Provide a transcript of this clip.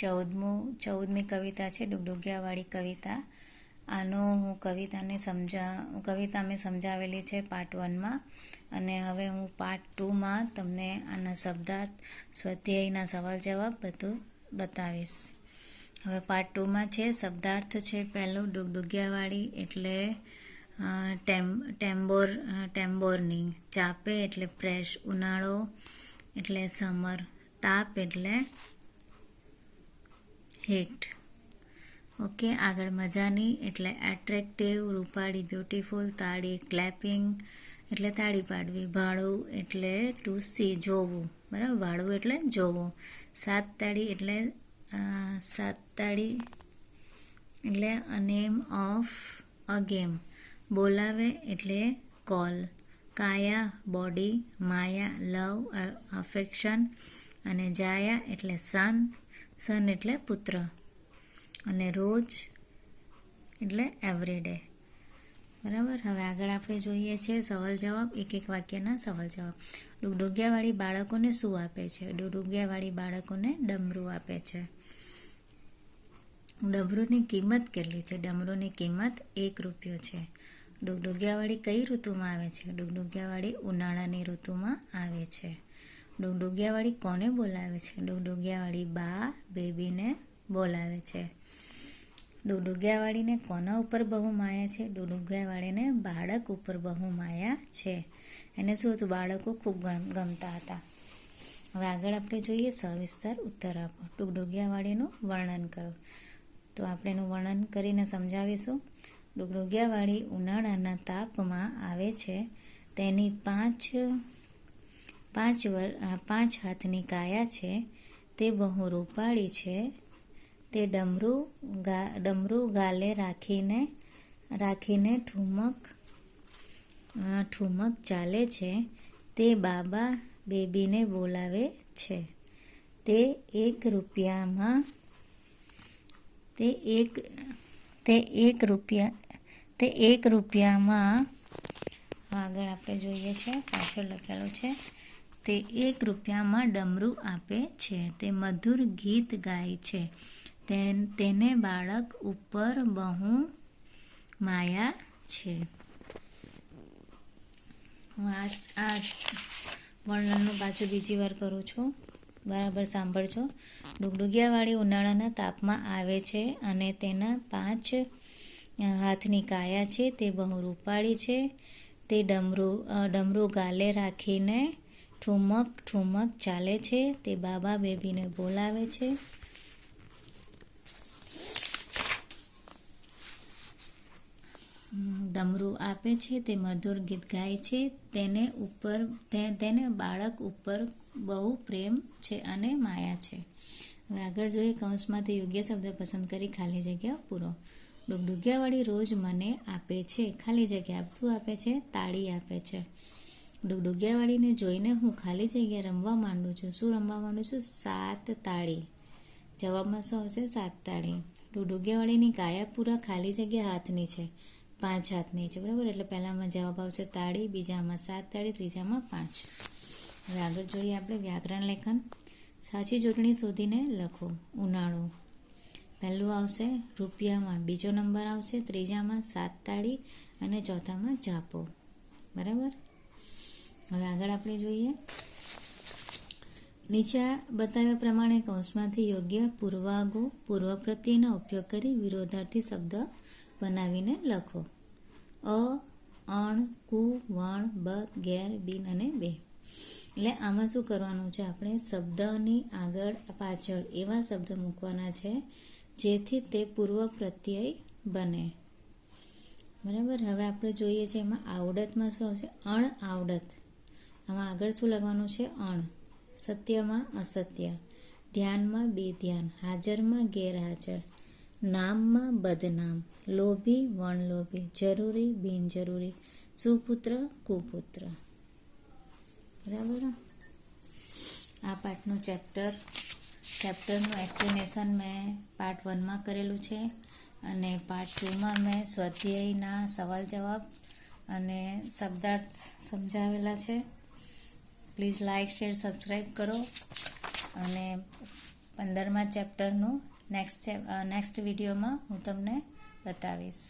ચૌદમી કવિતા છે ડુગડુગિયાવાળી કવિતા. આનો હું કવિતા મેં સમજાવેલી છે પાર્ટ 1માં, અને હવે હું પાર્ટ 2માં તમને આના શબ્દાર્થ, સ્વાધ્યાયના સવાલ જવાબ બધું બતાવીશ. હવે પાર્ટ 2માં છે શબ્દાર્થ છે પહેલું ડુગડુગિયાવાળી એટલે ટેમ્બોરની, ચાપે એટલે ફ્રેશ, ઉનાળો એટલે સમર, તાપ એટલે હીટ. ઓકે, આગળ મજાની એટલે એટ્રેક્ટિવ, રૂપાળી, બ્યુટીફુલ, તાળી ક્લેપિંગ એટલે તાળી પાડવી, ભાળું એટલે ટુ સી જોવું, બરાબર, ભાળવું એટલે જોવું, સાત તાળી એટલે અ નેમ ઓફ અ ગેમ, બોલાવે એટલે કોલ, કાયા બોડી, માયા લવ અફેક્શન, અને જાયા એટલે સન એટલે પુત્ર, અને રોજ એટલે એવરીડે. બરાબર. હવે આગળ આપણે જોઈએ છે સવાલ જવાબ, એક વાક્યના સવાલ જવાબ. ડુગડુગિયાવાળી બાળકોને શું આપે છે? ડુગડુગિયાવાળી બાળકોને ડમરું આપે છે. ડમરુની કિંમત કેટલી છે? ડમરુની કિંમત 1 રૂપિયો છે. ડુગડુગિયાવાળી કઈ ઋતુમાં આવે છે? ડુગડુગિયાવાળી ઉનાળાની ઋતુમાં આવે છે. ડુગડુગિયાવાળી કોને બોલાવે છે? ડુગડુગિયાવાળી બા બેબીને બોલાવે છે. ડુગડુગિયાવાળીને કોના ઉપર બહુ માયા છે? ડુગડુગિયાવાળીને બાળક ઉપર બહુ માયા છે. એને શું હતું? બાળકો ખૂબ ગમતા હતા. હવે આગળ આપણે જોઈએ સવિસ્તાર ઉત્તર આપો. ડુગડુગિયાવાળીનું વર્ણન કરો. તો આપણે એનું વર્ણન કરીને સમજાવીશું. ડુગડુગિયાવાળી ઉનાળાના તાપમાં આવે છે. તેની 5 હાથની કાયા છે. તે બહુ રૂપાળી છે. તે ડમરું ગાલે રાખીને ઠુમક ચાલે છે. તે બાબા બેબીને બોલાવે છે. તે 1 રૂપિયામાં આગળ આપણે જોઈએ છે, પાછળ લખેલું છે, તે 1 રૂપિયામાં ડમરું આપે છે. તે મધુર ગીત ગાય છે. તેને બાળક ઉપર બહુ માયા છે. હું આ વર્ણનનું પાછું બીજી વાર કરું છું, બરાબર સાંભળજો. ડુગડુગિયાવાળી ઉનાળાના તાપમાં આવે છે અને તેના 5 હાથની કાયા છે. તે બહુ રૂપાળી છે. તે ડમરું ગાલે રાખીને ઠુમક ચાલે છે. તે બાબા બેબીને બોલાવે છે. ડમરું આપે છે. તે મધુર ગીત ગાય છે. તેને બાળક ઉપર બહુ પ્રેમ છે અને માયા છે. હવે આગળ જોઈએ કૌંસમાંથી યોગ્ય શબ્દ પસંદ કરી ખાલી જગ્યા પૂરો. ડુગડુગિયાવાળી રોજ મને આપે છે. ખાલી જગ્યા શું આપે છે? તાળી આપે છે. ડુગડુગિયાવાળીને જોઈને હું ખાલી જગ્યા રમવા માંડું છું. શું રમવા માંડું છું? 7 તાળી. જવાબમાં શું આવશે? 7 તાળી. ડુગડુગિયાવાળીની કાયા પૂરા ખાલી જગ્યા હાથની છે. 5 હાથની છે, બરાબર. એટલે પહેલામાં જવાબ આવશે તાળી, બીજામાં 7 તાળી, ત્રીજામાં 5. હવે આગળ જોઈએ આપણે વ્યાકરણ લેખન. સાચી જોડણી શોધીને લખો. ઉનાળો પહેલું આવશે રૂપિયામાં, બીજો નંબર આવશે ત્રીજામાં 7 તાળી, અને ચોથામાં જાપો, બરાબર. હવે આગળ આપણે જોઈએ નીચે બતાવ્યા પ્રમાણે કૌંસમાંથી યોગ્ય પૂર્વ પ્રત્યયનો ઉપયોગ કરી વિરોધાર્થી શબ્દ બનાવીને લખો. અણ, કુ, વણ, બત, ઘેર, બિન અને બે. એટલે આમાં શું કરવાનું છે? આપણે શબ્દની આગળ પાછળ એવા શબ્દ મૂકવાના છે જેથી તે પૂર્વ પ્રત્યય બને, બરાબર. હવે આપણે જોઈએ છે એમાં આવડતમાં શું આવશે? અણ આવડત. આમાં આગળ શું લખવાનું છે? અણ. સત્યમાં અસત્ય, ધ્યાનમાં બેધ્યાન, હાજરમાં ગેરહાજર, નામમાં બદનામ, લોભી વણલોભી, જરૂરી બિનજરૂરી, સુપુત્ર કુપુત્ર, બરાબર. આ પાઠનું ચેપ્ટરનું એક્સપ્લેનેશન મેં પાર્ટ 1માં કરેલું છે, અને પાર્ટ 2માં મેં સ્વાધ્યાયના સવાલ જવાબ અને શબ્દાર્થ સમજાવેલા છે. પ્લીઝ લાઇક, શેર, સબસ્ક્રાઈબ કરો, અને 15મા ચેપ્ટરનું નેક્સ્ટ વિડીયોમાં હું તમને બતાવીશ.